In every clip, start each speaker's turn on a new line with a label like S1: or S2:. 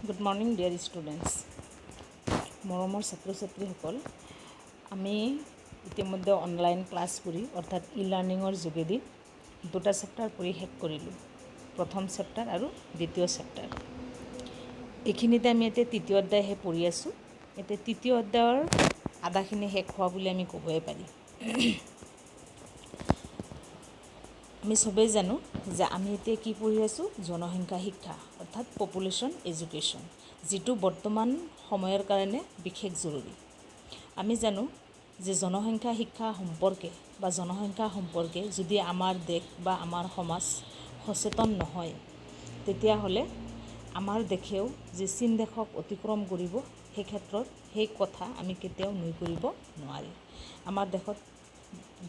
S1: Good morning dear students. মৰমৰ ছাত্ৰ ছাত্ৰীসকল, আমি ইতিমধ্যে অনলাইন ক্লাছ কৰি অৰ্থাৎ লাৰ্ণিঙৰ যোগেদি দুটা চেপ্টাৰ পঢ়ি শেষ কৰিলোঁ, প্ৰথম চেপ্টাৰ আৰু দ্বিতীয় চেপ্টাৰ। এইখিনিতে আমি এতিয়া তৃতীয় অধ্যায়হে পঢ়ি আছোঁ। এতিয়া তৃতীয় অধ্যায়ৰ আধাখিনি শেষ হোৱা বুলি আমি ক'বই পাৰি। আমি চবেই জানো যে আমি এতিয়া কি পঢ়ি আছোঁ, জনসংখ্যা শিক্ষা অৰ্থাৎ পপুলেশ্যন এডুকেশ্যন, যিটো বৰ্তমান সময়ৰ কাৰণে বিশেষ জৰুৰী। আমি জানো যে জনসংখ্যা শিক্ষা সম্পৰ্কে বা জনসংখ্যা সম্পৰ্কে যদি আমাৰ দেশ বা আমাৰ সমাজ সচেতন নহয়, তেতিয়াহ'লে আমাৰ দেশেও যে চীন দেশক অতিক্ৰম কৰিব, সেই ক্ষেত্ৰত সেই কথা আমি কেতিয়াও নুই কৰিব নোৱাৰি। আমাৰ দেশত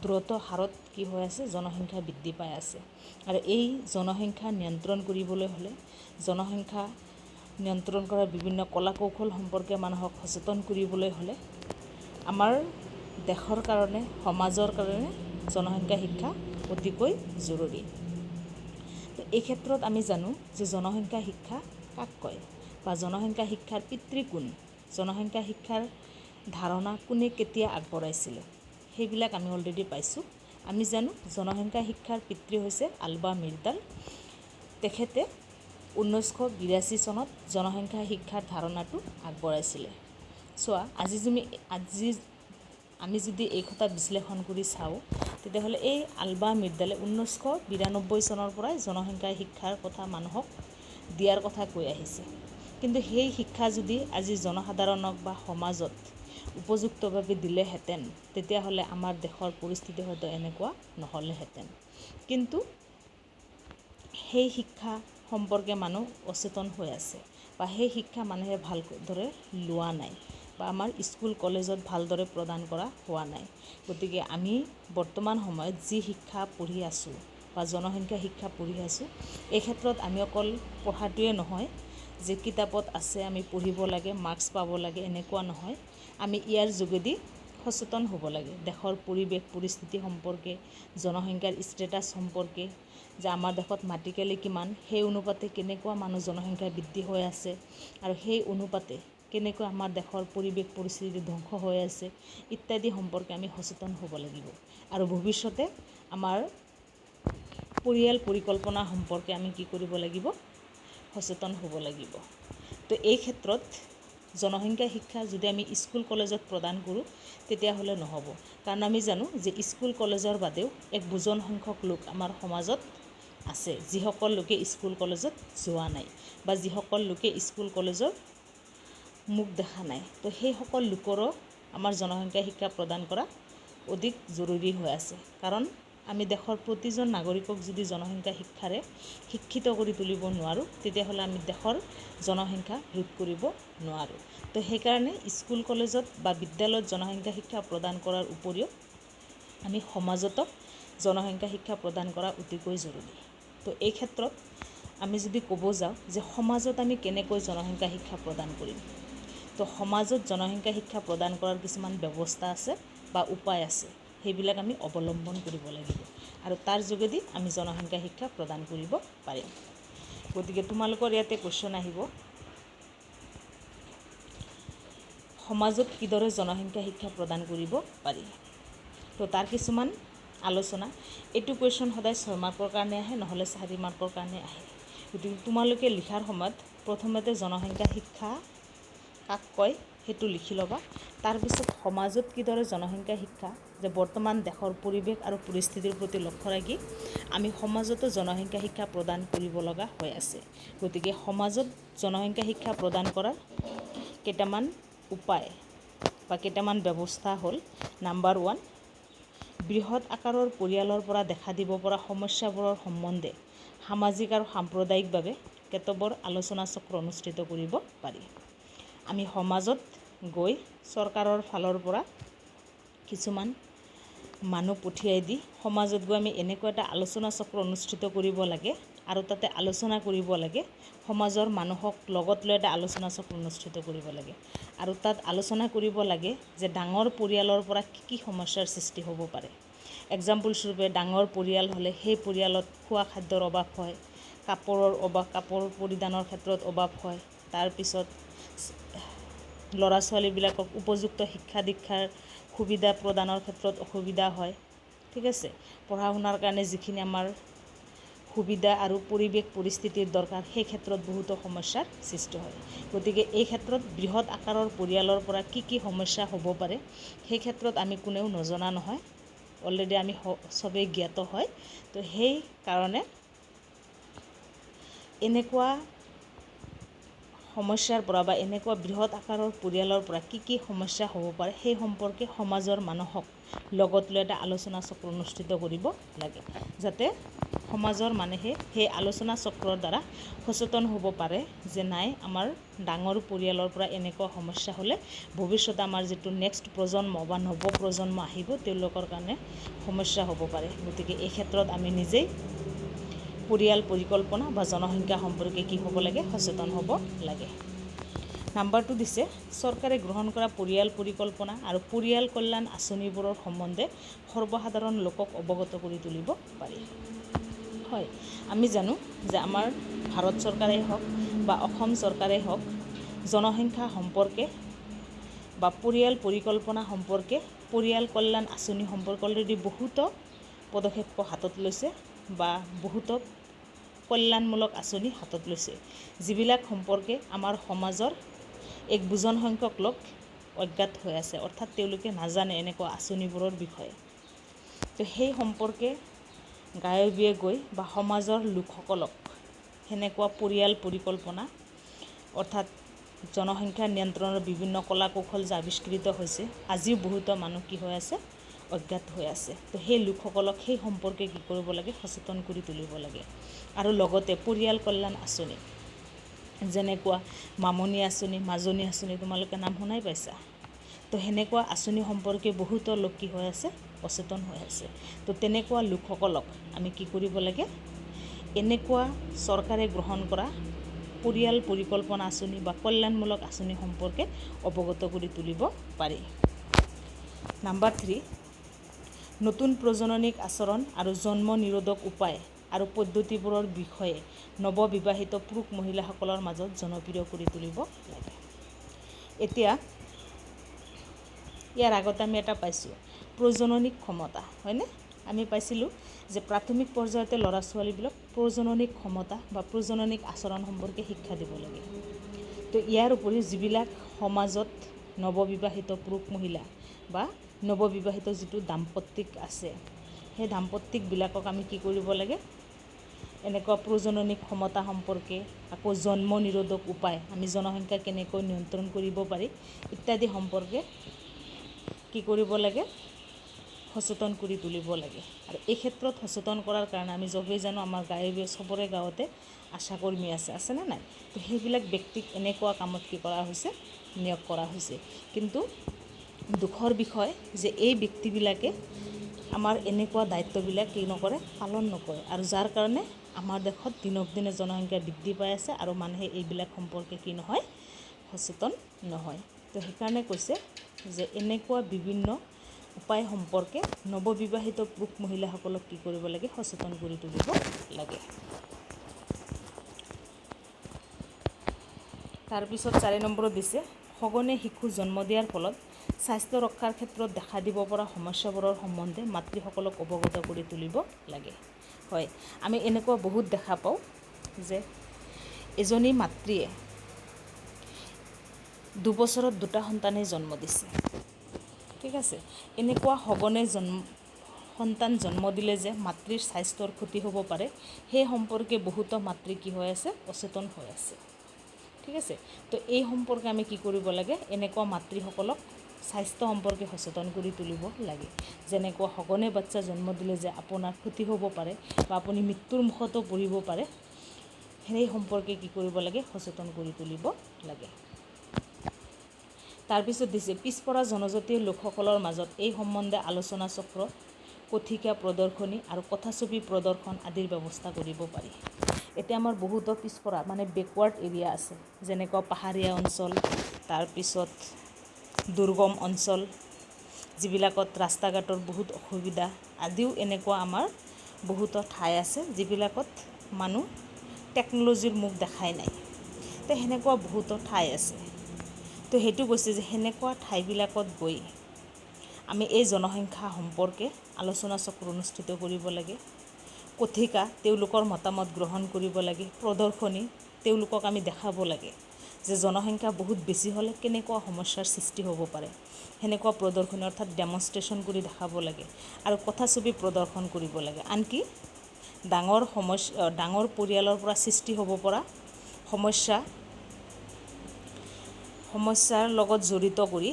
S1: দ্ৰুত হাৰত কি হৈ আছে, জনসংখ্যা বৃদ্ধি পাই আছে। আৰু এই জনসংখ্যা নিয়ন্ত্ৰণ কৰিবলৈ হ'লে, জনসংখ্যা নিয়ন্ত্ৰণ কৰাৰ বিভিন্ন কলা কৌশল সম্পৰ্কে মানুহক সচেতন কৰিবলৈ হ'লে আমাৰ দেশৰ কাৰণে, সমাজৰ কাৰণে জনসংখ্যা শিক্ষা অতিকৈ জৰুৰী। তো এই ক্ষেত্ৰত আমি জানো যে জনসংখ্যা শিক্ষা কাক কয় বা জনসংখ্যা শিক্ষাৰ পিতৃ কোন, জনসংখ্যা শিক্ষাৰ ধাৰণা কোনে কেতিয়া আগবঢ়াইছিলে, সেইবিলাক আমি অলৰেডি পাইছোঁ। আমি জানো জনসংখ্যা শিক্ষাৰ পিতৃ হৈছে আলবা মিৰ্ডাল। তেখেতে 1982 চনত জনসংখ্যা শিক্ষাৰ ধাৰণাটো আগবঢ়াইছিলে। চোৱা, আমি যদি এই কথা বিশ্লেষণ কৰি চাওঁ, তেতিয়াহ'লে এই আলবা মিৰ্ডালে 1992 চনৰ পৰাই জনসংখ্যা শিক্ষাৰ কথা মানুহক দিয়াৰ কথা কৈ আহিছে। কিন্তু সেই শিক্ষা যদি আজি জনসাধাৰণক বা সমাজত উপযুক্তভাৱে দিলেহেঁতেন, তেতিয়াহ'লে আমাৰ দেশৰ পৰিস্থিতি হয়তো এনেকুৱা নহ'লেহেঁতেন। কিন্তু সেই শিক্ষা সম্পৰ্কে মানুহ অচেতন হৈ আছে বা সেই শিক্ষা মানুহে ভালদৰে লোৱা নাই বা আমাৰ স্কুল কলেজত ভালদৰে প্ৰদান কৰা হোৱা নাই। গতিকে আমি বৰ্তমান সময়ত যি শিক্ষা পঢ়ি আছোঁ বা জনসংখ্যা শিক্ষা পঢ়ি আছোঁ, এই ক্ষেত্ৰত আমি অকল পঢ়াটোৱে নহয় যে কিতাপত আছে আমি পঢ়িব লাগে, মাৰ্কছ পাব লাগে, এনেকুৱা নহয়। আমি ইয়াৰ যোগেদি সচেতন হ'ব লাগে, দেশৰ পৰিৱেশ পৰিস্থিতি সম্পৰ্কে, জনসংখ্যাৰ ষ্টেটাছ সম্পৰ্কে, যে আমাৰ দেশত মাটিকালি কিমান, সেই অনুপাতে কেনেকুৱা মানুহ জনসংখ্যা বৃদ্ধি হৈ আছে আৰু সেই অনুপাতে কেনেকৈ আমাৰ দেশৰ পৰিৱেশ পৰিস্থিতি ধ্বংস হৈ আছে ইত্যাদি সম্পৰ্কে আমি সচেতন হ'ব লাগিব। আৰু ভৱিষ্যতে আমাৰ পৰিয়াল পৰিকল্পনা সম্পৰ্কে আমি কি কৰিব লাগিব, সচেতন হ'ব লাগিব। তো এই ক্ষেত্ৰত জনসংখ্যা শিক্ষা যদি আমি স্কুল কলেজত প্ৰদান কৰোঁ, তেতিয়াহ'লে নহ'ব। কাৰণ আমি জানো যে স্কুল কলেজৰ বাদেও এক বুজন সংখ্যক লোক আমাৰ সমাজত আছে, যিসকল লোকে স্কুল কলেজত যোৱা নাই বা যিসকল লোকে স্কুল কলেজৰ মুখ দেখা নাই। তো সেইসকল লোকৰো আমাৰ জনসংখ্যা শিক্ষা প্ৰদান কৰা অধিক জৰুৰী হৈ আছে। কাৰণ আমি দেশৰ প্ৰতিজন নাগৰিকক যদি জনসংখ্যা শিক্ষাৰে শিক্ষিত কৰি তুলিব নোৱাৰোঁ, তেতিয়াহ'লে আমি দেশৰ জনসংখ্যা ৰোধ কৰিব নোৱাৰোঁ। তো সেইকাৰণে স্কুল কলেজত বা বিদ্যালয়ত জনসংখ্যা শিক্ষা প্ৰদান কৰাৰ উপৰিও আমি সমাজতো জনসংখ্যা শিক্ষা প্ৰদান কৰা অতিকৈ জৰুৰী। তো এই ক্ষেত্ৰত আমি যদি ক'ব যাওঁ যে সমাজত আমি কেনেকৈ জনসংখ্যা শিক্ষা প্ৰদান কৰিম, তো সমাজত জনসংখ্যা শিক্ষা প্ৰদান কৰাৰ কিছুমান ব্যৱস্থা আছে বা উপায় আছে, সেইবিলাক আমি অৱলম্বন কৰিব লাগিব আৰু তাৰ যোগেদি আমি জনসংখ্যা শিক্ষা প্ৰদান কৰিব পাৰিম। গতিকে তোমালোকৰ ইয়াতে কুৱেশ্যন আহিব, সমাজত কিদৰে জনসংখ্যা শিক্ষা প্ৰদান কৰিব পাৰি। তো তাৰ কিছুমান আলোচনা, এইটো কুৱেশ্যন সদায় 6 মাৰ্কৰ কাৰণে আহে, নহ'লে 4 মাৰ্কৰ কাৰণে আহে। গতিকে তোমালোকে লিখাৰ সময়ত প্ৰথমতে জনসংখ্যা শিক্ষা কাক কয় সেইটো লিখি ল'বা। তাৰপিছত সমাজত কিদৰে জনসংখ্যা শিক্ষা, যে বৰ্তমান দেশৰ পৰিৱেশ আৰু পৰিস্থিতিৰ প্ৰতি লক্ষ্য ৰাখি আমি সমাজতো জনসংখ্যা শিক্ষা প্ৰদান কৰিব লগা হৈ আছে। গতিকে সমাজত জনসংখ্যা শিক্ষা প্ৰদান কৰাৰ কেইটামান উপায় বা কেইটামান ব্যৱস্থা হ'ল, নাম্বাৰ 1, বৃহৎ আকাৰৰ পৰিয়ালৰ পৰা দেখা দিব পৰা সমস্যাবোৰৰ সম্বন্ধে সামাজিক আৰু সাম্প্ৰদায়িকভাৱে কেতবোৰ আলোচনা চক্ৰ অনুষ্ঠিত কৰিব পাৰি। আমি সমাজত গৈ চৰকাৰৰ ফালৰ পৰা কিছুমান মানুহ পঠিয়াই দি সমাজত গৈ আমি এনেকুৱা এটা আলোচনা চক্ৰ অনুষ্ঠিত কৰিব লাগে আৰু তাতে আলোচনা কৰিব লাগে, সমাজৰ মানুহক লগত লৈ এটা আলোচনা চক্ৰ অনুষ্ঠিত কৰিব লাগে আৰু তাত আলোচনা কৰিব লাগে যে ডাঙৰ পৰিয়ালৰ পৰা কি কি সমস্যাৰ সৃষ্টি হ'ব পাৰে। এক্সাম্পল স্বৰূপে, ডাঙৰ পৰিয়াল হ'লে সেই পৰিয়ালত খোৱা খাদ্যৰ অভাৱ হয়, কাপোৰৰ অভাৱ, কাপোৰ পৰিধানৰ ক্ষেত্ৰত অভাৱ হয়, তাৰপিছত ল'ৰা ছোৱালীবিলাকক উপযুক্ত শিক্ষা দীক্ষাৰ সুবিধা প্ৰদানৰ ক্ষেত্ৰত অসুবিধা হয়। ঠিক আছে, পঢ়া শুনাৰ কাৰণে যিখিনি আমাৰ সুবিধা আৰু পৰিৱেশ পৰিস্থিতিৰ দৰকাৰ সেই ক্ষেত্ৰত বহুতো সমস্যাৰ সৃষ্টি হয়। গতিকে এই ক্ষেত্ৰত বৃহৎ আকাৰৰ পৰিয়ালৰ পৰা কি সমস্যা হ'ব পাৰে সেই ক্ষেত্ৰত আমি কোনেও নজনা নহয়, অলৰেডি আমি চবেই জ্ঞাত হয়। তো সেই কাৰণে এনেকুৱা সমস্যাৰ পৰা বা এনেকুৱা বৃহৎ আকাৰৰ পৰিয়ালৰ পৰা কি সমস্যা হ'ব পাৰে সেই সম্পৰ্কে সমাজৰ মানুহক লগত লৈ এটা আলোচনা চক্ৰ অনুষ্ঠিত কৰিব লাগে, যাতে সমাজৰ মানুহে সেই আলোচনা চক্ৰৰ দ্বাৰা সচেতন হ'ব পাৰে যে নাই, আমাৰ ডাঙৰ পৰিয়ালৰ পৰা এনেকুৱা সমস্যা হ'লে ভৱিষ্যতে আমাৰ যিটো নেক্সট প্ৰজন্ম বা নৱ প্ৰজন্ম আহিব তেওঁলোকৰ কাৰণে সমস্যা হ'ব পাৰে। গতিকে এই ক্ষেত্ৰত আমি নিজেই পৰিয়াল পৰিকল্পনা বা জনসংখ্যা সম্পৰ্কে কি হ'ব লাগে, সচেতন হ'ব লাগে। নাম্বাৰ 2 দিছে, চৰকাৰে গ্ৰহণ কৰা পৰিয়াল পৰিকল্পনা আৰু পৰিয়াল কল্যাণ আঁচনিবোৰৰ সম্বন্ধে সৰ্বসাধাৰণ লোকক অৱগত কৰি তুলিব পাৰি। হয়, আমি জানো যে আমাৰ ভাৰত চৰকাৰেই হওক বা অসম চৰকাৰেই হওক জনসংখ্যা সম্পৰ্কে বা পৰিয়াল পৰিকল্পনা সম্পৰ্কে, পৰিয়াল কল্যাণ আঁচনি সম্পৰ্কে অলৰেডি বহুতো পদক্ষেপ হাতত লৈছে বা বহুতো কল্যাণমূলক আঁচনি হাতত লৈছে, যিবিলাক সম্পৰ্কে আমাৰ সমাজৰ এক বুজন সংখ্যক লোক অজ্ঞাত হৈ আছে, অৰ্থাৎ তেওঁলোকে নাজানে এনেকুৱা আঁচনিবোৰৰ বিষয়ে। তো সেই সম্পৰ্কে গাঁৱে ভূঞে গৈ বা সমাজৰ লোকসকলক সেনেকুৱা পৰিয়াল পৰিকল্পনা অৰ্থাৎ জনসংখ্যা নিয়ন্ত্ৰণৰ বিভিন্ন কলা কৌশল যে আৱিষ্কৃত হৈছে, আজিও বহুতো মানুহ কি হৈ আছে, অজ্ঞাত হৈ আছে। তো সেই লোকসকলক সেই সম্পৰ্কে কি কৰিব লাগে, সচেতন কৰি তুলিব লাগে। আৰু লগতে পৰিয়াল কল্যাণ আঁচনি যেনেকুৱা মামনি আঁচনি, মাজনী আঁচনি, তোমালোকে নাম শুনাই পাইছা। তো সেনেকুৱা আঁচনি সম্পৰ্কে বহুতো লোক কি হৈ আছে, অচেতন হৈ আছে। তো তেনেকুৱা লোকসকলক আমি কি কৰিব লাগে, এনেকুৱা চৰকাৰে গ্ৰহণ কৰা পৰিয়াল পৰিকল্পনা আঁচনি বা কল্যাণমূলক আঁচনি সম্পৰ্কে অৱগত কৰি তুলিব পাৰি। নাম্বাৰ 3, নতুন প্ৰজননিক আচৰণ আৰু জন্ম নিৰোধক উপায় আৰু পদ্ধতিবোৰৰ বিষয়ে নৱবিবাহিত পুৰুষ মহিলাসকলৰ মাজত জনপ্ৰিয় কৰি তুলিব লাগে। এতিয়া ইয়াৰ আগতে আমি এটা পাইছোঁ প্ৰজননিক ক্ষমতা, হয়নে? আমি পাইছিলোঁ যে প্ৰাথমিক পৰ্যায়তে ল'ৰা ছোৱালীবিলাক প্ৰজননিক ক্ষমতা বা প্ৰজননিক আচৰণ সম্পৰ্কে শিক্ষা দিব লাগে। তো ইয়াৰ উপৰিও যিবিলাক সমাজত নৱবিবাহিত পুৰুষ মহিলা বা নৱবিবাহিত যিটো দাম্পত্যিক আছে, সেই দাম্পত্যিকবিলাকক আমি কি কৰিব লাগে, এনেকুৱা প্ৰজননিক ক্ষমতা সম্পৰ্কে, আকৌ জন্ম নিৰোধক উপায়, আমি জনসংখ্যা কেনেকৈ নিয়ন্ত্ৰণ কৰিব পাৰি ইত্যাদি সম্পৰ্কে কি কৰিব লাগে, সচেতন কৰি তুলিব লাগে। আৰু এই ক্ষেত্ৰত সচেতন কৰাৰ কাৰণে আমি চবেই জানো আমাৰ গাঁৱে চবৰে গাঁৱতে আশাকৰ্মী আছেনে নাই? তো সেইবিলাক ব্যক্তিক এনেকুৱা কামত কি কৰা হৈছে, নিয়োগ কৰা হৈছে। কিন্তু দুখৰ বিষয় যে এই ব্যক্তিবিলাকে আমাৰ এনেকুৱা দায়িত্ববিলাক কি নকৰে, পালন নকৰে, আৰু যাৰ কাৰণে আমাৰ দেশত দিনক দিনে জনসংখ্যা বৃদ্ধি পাই আছে আৰু মানুহে এইবিলাক সম্পৰ্কে কি নহয়, সচেতন নহয়। তো সেইকাৰণে কৈছে যে এনেকুৱা বিভিন্ন উপায় সম্পৰ্কে নৱবিবাহিত পুৰুষ মহিলাসকলক কি কৰিব লাগে, সচেতন কৰি তুলিব লাগে। তাৰপিছত 4 নম্বৰত দিছে, সঘনে শিশু জন্ম দিয়াৰ ফলত স্বাস্থ্য ৰক্ষাৰ ক্ষেত্ৰত দেখা দিব পৰা সমস্যাবোৰৰ সম্বন্ধে মাতৃসকলক অৱগত কৰি তুলিব লাগে। হয়, আমি এনেকুৱা বহুত দেখা পাওঁ যে এজনী মাতৃয়ে 2 বছৰত 2টা সন্তানেই জন্ম দিছে। ঠিক আছে, এনেকুৱা সঘনে সন্তান জন্ম দিলে যে মাতৃৰ স্বাস্থ্যৰ ক্ষতি হ'ব পাৰে সেই সম্পৰ্কে বহুতো মাতৃ কি হৈ আছে, অচেতন হৈ আছে। ঠিক আছে, তো এই সম্পৰ্কে আমি কি কৰিব লাগে, এনেকুৱা মাতৃসকলক স্বাস্থ্য সম্পৰ্কে সচেতন কৰি তুলিব লাগে। যেনেকুৱা সঘনে বাচ্চা জন্ম দিলে যে আপোনাৰ ক্ষতি হ'ব পাৰে বা আপুনি মৃত্যুৰ মুখতো পৰিব পাৰে, সেই সম্পৰ্কে কি কৰিব লাগে, সচেতন কৰি তুলিব লাগে। তাৰপিছত দিছে, পিছপৰা জনজাতীয় লোকসকলৰ মাজত এই সম্বন্ধে আলোচনা চক্ৰ, কথিকা প্ৰদৰ্শনী আৰু কথাছবি প্ৰদৰ্শন আদিৰ ব্যৱস্থা কৰিব পাৰি। এতিয়া আমাৰ বহুতো পিছপৰা মানে বেকৱাৰ্ড এৰিয়া আছে, যেনেকুৱা পাহাৰীয়া অঞ্চল, তাৰপিছত দুৰ্গম অঞ্চল, যিবিলাকত ৰাস্তা ঘাটৰ বহুত অসুবিধা আদিও এনেকুৱা আমাৰ বহুতো ঠাই আছে যিবিলাকত মানুহ টেকন'লজিৰ মুখ দেখাই নাই। তো সেনেকুৱা বহুতো ঠাই আছে। তো সেইটো কৈছে যে সেনেকুৱা ঠাইবিলাকত গৈ আমি এই জনসংখ্যা সম্পৰ্কে আলোচনা চক্ৰ অনুষ্ঠিত কৰিব লাগে, কথিকা তেওঁলোকৰ মতামত গ্ৰহণ কৰিব লাগে, প্ৰদৰ্শনী তেওঁলোকক আমি দেখাব লাগে যে জনসংখ্যা বহুত বেছি হ'লে কেনেকুৱা সমস্যাৰ সৃষ্টি হ'ব পাৰে। সেনেকুৱা প্ৰদৰ্শনী অৰ্থাৎ ডেমনষ্ট্ৰেশ্যন কৰি দেখাব লাগে আৰু কথাছবি প্ৰদৰ্শন কৰিব লাগে। আনকি ডাঙৰ পৰিয়ালৰ পৰা সৃষ্টি হ'ব পৰা সমস্যাৰ লগত জড়িত কৰি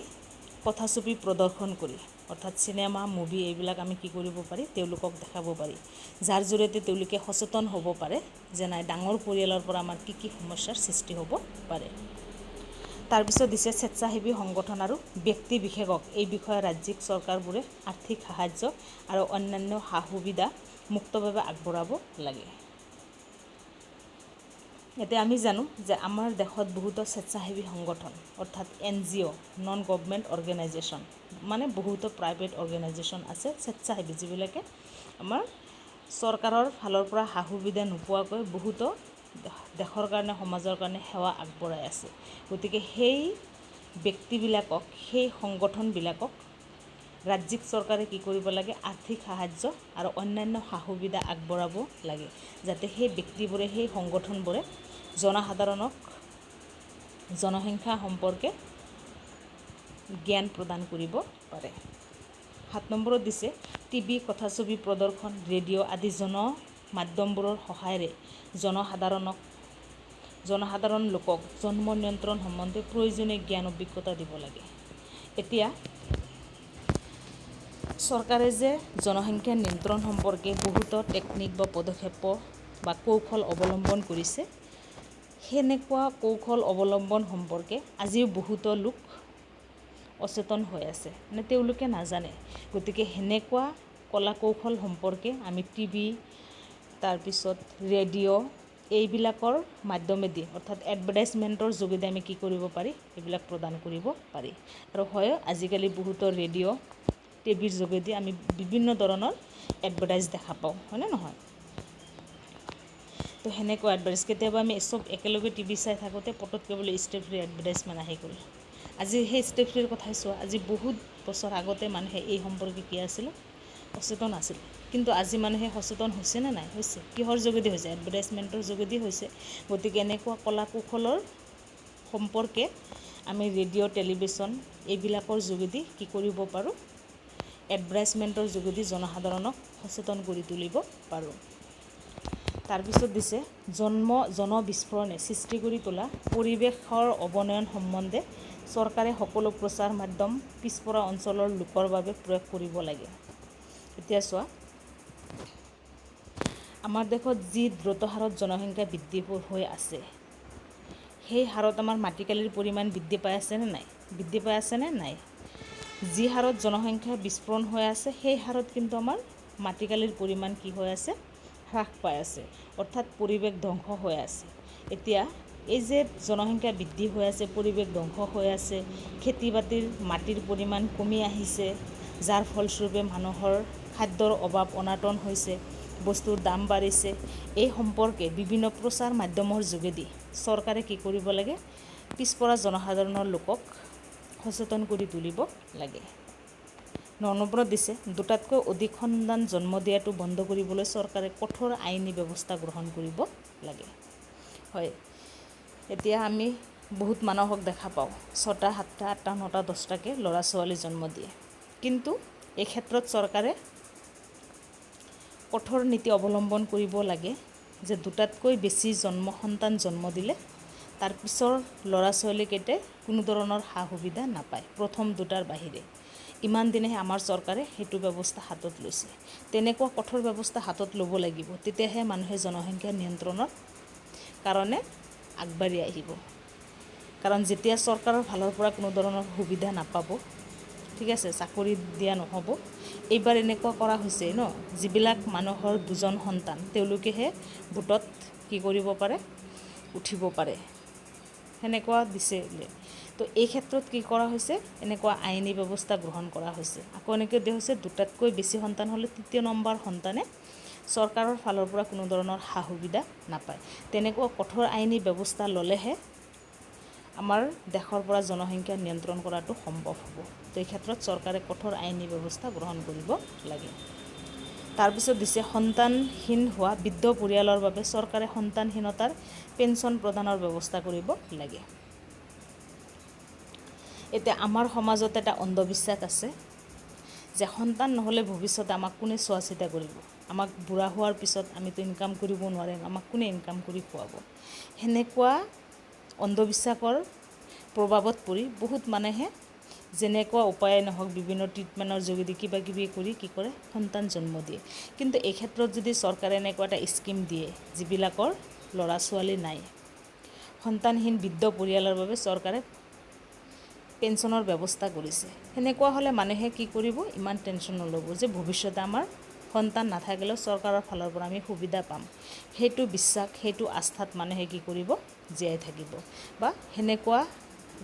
S1: কথাছবি প্ৰদৰ্শন কৰি অৰ্থাৎ চিনেমা মুভি এইবিলাক আমি কি কৰিব পাৰি তেওঁলোকক দেখাব পাৰি, যাৰ জৰিয়তে তেওঁলোকে সচেতন হ'ব পাৰে যে নাই ডাঙৰ পৰিয়ালৰ পৰা আমাৰ কি কি সমস্যাৰ সৃষ্টি হ'ব পাৰে। তাৰপিছত দিছে স্বেচ্ছাসেৱী সংগঠন আৰু ব্যক্তি বিশেষক এই বিষয়ে ৰাজ্যিক চৰকাৰবোৰে আৰ্থিক সাহায্য আৰু অন্যান্য সা সুবিধা মুক্তভাৱে আগবঢ়াব লাগে। এতিয়া আমি জানো যে আমাৰ দেশত বহুতো স্বেচ্ছাসেৱী সংগঠন অৰ্থাৎ NGO নন গভৰ্ণমেণ্ট অৰ্গেনাইজেশ্যন মানে বহুতো প্ৰাইভেট অৰ্গেনাইজেশ্যন আছে স্বেচ্ছাসেৱী, যিবিলাকে আমাৰ চৰকাৰৰ ফালৰ পৰা সা সুবিধা নোপোৱাকৈ বহুতো দেশৰ কাৰণে সমাজৰ কাৰণে সেৱা আগবঢ়াই আছে। গতিকে সেই ব্যক্তিবিলাকক সেই সংগঠনবিলাকক ৰাজ্যিক চৰকাৰে কি কৰিব লাগে আৰ্থিক সাহায্য আৰু অন্যান্য সা সুবিধা আগবঢ়াব লাগে, যাতে সেই ব্যক্তিবোৰে সেই সংগঠনবোৰে জনসাধাৰণক জনসংখ্যা সম্পৰ্কে জ্ঞান প্ৰদান কৰিব পাৰে। 7 নম্বৰত দিছে টিভি কথাছবি প্ৰদৰ্শন ৰেডিঅ' আদি মাধ্যমবোৰৰ সহায়েৰে জনসাধাৰণ লোকক জন্ম নিয়ন্ত্ৰণ সম্বন্ধে প্ৰয়োজনীয় জ্ঞান অভিজ্ঞতা দিব লাগে। এতিয়া চৰকাৰে যে জনসংখ্যা নিয়ন্ত্ৰণ সম্পৰ্কে বহুতো টেকনিক বা পদক্ষেপ বা কৌশল অৱলম্বন কৰিছে, সেনেকুৱা কৌশল অৱলম্বন সম্পৰ্কে আজিও বহুতো লোক অচেতন হৈ আছে, মানে তেওঁলোকে নাজানে। গতিকে সেনেকুৱা কলা কৌশল সম্পৰ্কে আমি টিভি তাৰপিছত ৰেডিঅ' এইবিলাকৰ মাধ্যমেদি অৰ্থাৎ এডভাৰটাইজমেণ্টৰ যোগেদি আমি কি কৰিব পাৰি এইবিলাক প্ৰদান কৰিব পাৰি। আৰু হয় আজিকালি বহুতো ৰেডিঅ' টিভিৰ যোগেদি আমি বিভিন্ন ধৰণৰ এডভাৰটাইজ দেখা পাওঁ, হয়নে নহয়? তো সেনেকুৱা এডভাৰটাইজ কেতিয়াবা আমি চব একেলগে টিভি চাই থাকোঁতে পটককৈ বোলে ষ্টেপ ফ্ৰী এডভাৰটাইজমেণ্ট আহি গ'ল। আজি সেই ষ্টেপ ফ্ৰীৰ কথাই চোৱা, আজি বহুত বছৰ আগতে মানুহে এই সম্পৰ্কে কি আছিলে সচেতন আছিল, কিন্তু আজি মানুহে সচেতন হৈছে নে নাই? হৈছে। কিহৰ যোগেদি হৈছে? এডভাৰটাইজমেণ্টৰ যোগেদি হৈছে। গতিকে এনেকুৱা কলা কৌশলৰ সম্পৰ্কে আমি ৰেডিঅ' টেলিভিশ্যন এইবিলাকৰ যোগেদি কি কৰিব পাৰোঁ এডভাৰটাইজমেণ্টৰ যোগেদি জনসাধাৰণক সচেতন কৰি তুলিব পাৰোঁ। তাৰপিছত দিছে জনবিস্ফোৰণে সৃষ্টি কৰি তোলা পৰিৱেশৰ অৱনয়ন সম্বন্ধে চৰকাৰে সকলো প্ৰচাৰ মাধ্যম পিছপৰা অঞ্চলৰ লোকৰ বাবে প্ৰয়োগ কৰিব লাগে। এতিয়া চোৱা, আমাৰ দেশত যি দ্ৰুত হাৰত জনসংখ্যা বৃদ্ধি হৈ আছে, সেই হাৰত আমাৰ মাটিকালিৰ পৰিমাণ বৃদ্ধি পাই আছেনে নাই? বৃদ্ধি পাই আছেনে নাই? যি হাৰত জনসংখ্যা বিস্ফোৰণ হৈ আছে, সেই হাৰত কিন্তু আমাৰ মাটিকালিৰ পৰিমাণ কি হৈ আছে? হ্ৰাস পাই আছে, অৰ্থাৎ পৰিৱেশ ধ্বংস হৈ আছে। এতিয়া এই যে জনসংখ্যা বৃদ্ধি হৈ আছে, পৰিৱেশ ধ্বংস হৈ আছে, খেতি বাতিৰ মাটিৰ পৰিমাণ কমি আহিছে, যাৰ ফলস্বৰূপে মানুহৰ খাদ্যৰ অভাৱ অনাটন হৈছে, বস্তুৰ দাম বাঢ়িছে। এই সম্পৰ্কে বিভিন্ন প্ৰচাৰ মাধ্যমৰ যোগেদি চৰকাৰে কি কৰিব লাগে পিছপৰা জনসাধাৰণৰ লোকক সচেতন কৰি তুলিব লাগে। 9 নম্বৰত দিছে দুটাতকৈ অধিক সন্তান জন্ম দিয়াটো বন্ধ কৰিবলৈ চৰকাৰে কঠোৰ আইনী ব্যৱস্থা গ্ৰহণ কৰিব লাগে। হয়, এতিয়া আমি বহুত মানুহক দেখা পাওঁ 6টা 7টা 8টা 9টা 10টাকৈ ল'ৰা ছোৱালী জন্ম দিয়ে, কিন্তু এই ক্ষেত্ৰত চৰকাৰে কঠোৰ নীতি অৱলম্বন কৰিব লাগে যে দুটাতকৈ বেছি সন্তান জন্ম দিলে তাৰ পিছৰ ল'ৰা ছোৱালীকেইটাই কোনো ধৰণৰ সা সুবিধা নাপায়, প্ৰথম দুটাৰ বাহিৰে। ইমান দিনেহে আমাৰ চৰকাৰে সেইটো ব্যৱস্থা হাতত লৈছে। তেনেকুৱা কঠোৰ ব্যৱস্থা হাতত ল'ব লাগিব, তেতিয়াহে মানুহে জনসংখ্যা নিয়ন্ত্ৰণৰ কাৰণে আগবাঢ়ি আহিব। কাৰণ যেতিয়া চৰকাৰৰ ফালৰ পৰা কোনো ধৰণৰ সুবিধা নাপাব, ঠিক আছে, চাকৰি দিয়া নহ'ব। এইবাৰ এনেকুৱা কৰা হৈছে ন, যিবিলাক মানুহৰ 2জন সন্তান তেওঁলোকেহে ভোটত কি কৰিব পাৰে উঠিব পাৰে, সেনেকুৱা দিছে। তো এই ক্ষেত্ৰত কি কৰা হৈছে এনেকুৱা আইনী ব্যৱস্থা গ্ৰহণ কৰা হৈছে। আকৌ এনেকৈ দিয়া হৈছে দুটাতকৈ বেছি সন্তান হ'লে 3য় নম্বৰ সন্তানে চৰকাৰৰ ফালৰ পৰা কোনো ধৰণৰ সা সুবিধা নাপায়। তেনেকুৱা কঠোৰ আইনী ব্যৱস্থা ল'লেহে আমাৰ দেশৰ পৰা জনসংখ্যা নিয়ন্ত্ৰণ কৰাটো সম্ভৱ হ'ব। তো এই ক্ষেত্ৰত চৰকাৰে কঠোৰ আইনী ব্যৱস্থা গ্ৰহণ কৰিব লাগে। তাৰপিছত দিছে সন্তানহীন হোৱা বৃদ্ধ পৰিয়ালৰ বাবে চৰকাৰে সন্তানহীনতাৰ পেঞ্চন প্ৰদানৰ ব্যৱস্থা কৰিব লাগে। এতিয়া আমাৰ সমাজত এটা অন্ধবিশ্বাস আছে যে সন্তান নহ'লে ভৱিষ্যতে আমাক কোনে চোৱা চিতা কৰিব, আমাক বুঢ়া হোৱাৰ পিছত আমিতো ইনকাম কৰিব নোৱাৰিম, আমাক কোনে ইনকাম কৰি খুৱাব। সেনেকুৱা অন্ধবিশ্বাসৰ প্ৰভাৱত পৰি বহুত মানুহে যেনেকুৱা উপায়ে নহওক বিভিন্ন ট্ৰিটমেণ্টৰ যোগেদি কিবা কিবি কৰি কি কৰে, সন্তান জন্ম দিয়ে। কিন্তু এই ক্ষেত্ৰত যদি চৰকাৰে এনেকুৱা এটা স্কিম দিয়ে যিবিলাকৰ ল'ৰা ছোৱালী নাই, সন্তানহীন বৃদ্ধ পৰিয়ালৰ বাবে চৰকাৰে পেঞ্চনৰ ব্যৱস্থা কৰিছে, সেনেকুৱা হ'লে মানুহে কি কৰিব, ইমান টেনশ্যন নল'ব যে ভৱিষ্যতে আমাৰ সন্তান নাথাকিলেও চৰকাৰৰ ফালৰ পৰা আমি সুবিধা পাম। সেইটো বিশ্বাস, সেইটো আস্থাত মানুহে কি কৰিব, জীয়াই থাকিব। বা সেনেকুৱা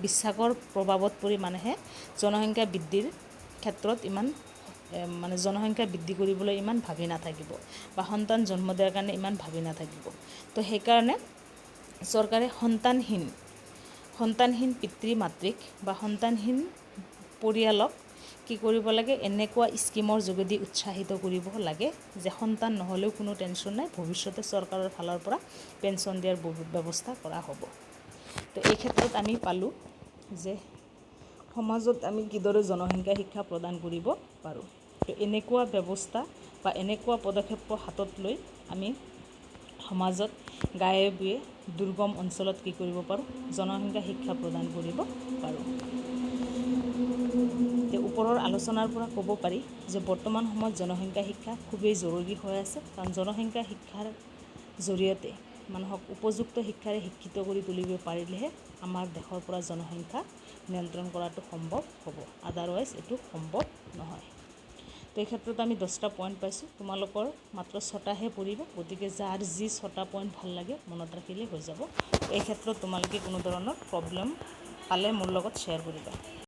S1: বিশ্বাসৰ প্ৰভাৱত পৰি মানুহে জনসংখ্যা বৃদ্ধিৰ ক্ষেত্ৰত ইমান জনসংখ্যা বৃদ্ধি কৰিবলৈ ইমান ভাবি নাথাকিব বা সন্তান জন্ম দিয়াৰ কাৰণে ইমান ভাবি নাথাকিব। তো সেইকাৰণে চৰকাৰে সন্তানহীন পিতৃ মাতৃক বা সন্তানহীন পৰিয়ালক কি কৰিব লাগে, এনেকুৱা স্কিমৰ যোগেদি উৎসাহিত কৰিব লাগে যে সন্তান নহ'লেও কোনো টেনশ্যন নাই, ভৱিষ্যতে চৰকাৰৰ ফালৰ পৰা পেঞ্চন দিয়াৰ ব্যৱস্থা কৰা হ'ব। তো এই ক্ষেত্ৰত আমি পালোঁ যে সমাজত আমি কিদৰে জনসংখ্যা শিক্ষা প্ৰদান কৰিব পাৰোঁ। তো এনেকুৱা ব্যৱস্থা বা এনেকুৱা পদক্ষেপ হাতত লৈ আমি সমাজত গাঁৱে ভূঞে দুৰ্গম অঞ্চলত কি কৰিব পাৰোঁ, জনসংখ্যা শিক্ষা প্ৰদান কৰিব পাৰোঁ। ওপৰৰ আলোচনাৰ পৰা ক'ব পাৰি যে বৰ্তমান সময়ত জনসংখ্যা শিক্ষা খুবেই জৰুৰী হৈ আছে, কাৰণ জনসংখ্যা শিক্ষাৰ জৰিয়তে মানুহক উপযুক্ত শিক্ষাৰে শিক্ষিত কৰি তুলিব পাৰিলেহে আমাৰ দেশৰ পৰা জনসংখ্যা নিয়ন্ত্ৰণ কৰাটো সম্ভৱ হ'ব, আদাৰৱাইজ এইটো সম্ভৱ নহয়। তো এই ক্ষেত্ৰত আমি 10টা পইণ্ট পাইছোঁ, তোমালোকৰ মাত্ৰ 6টাহে পৰিব, গতিকে যাৰ যি 6টা পইণ্ট ভাল লাগে মনত ৰাখিলে হৈ যাব। এই ক্ষেত্ৰত তোমালোকে কোনো ধৰণৰ প্ৰব্লেম পালে মোৰ লগত শ্বেয়াৰ কৰিবা।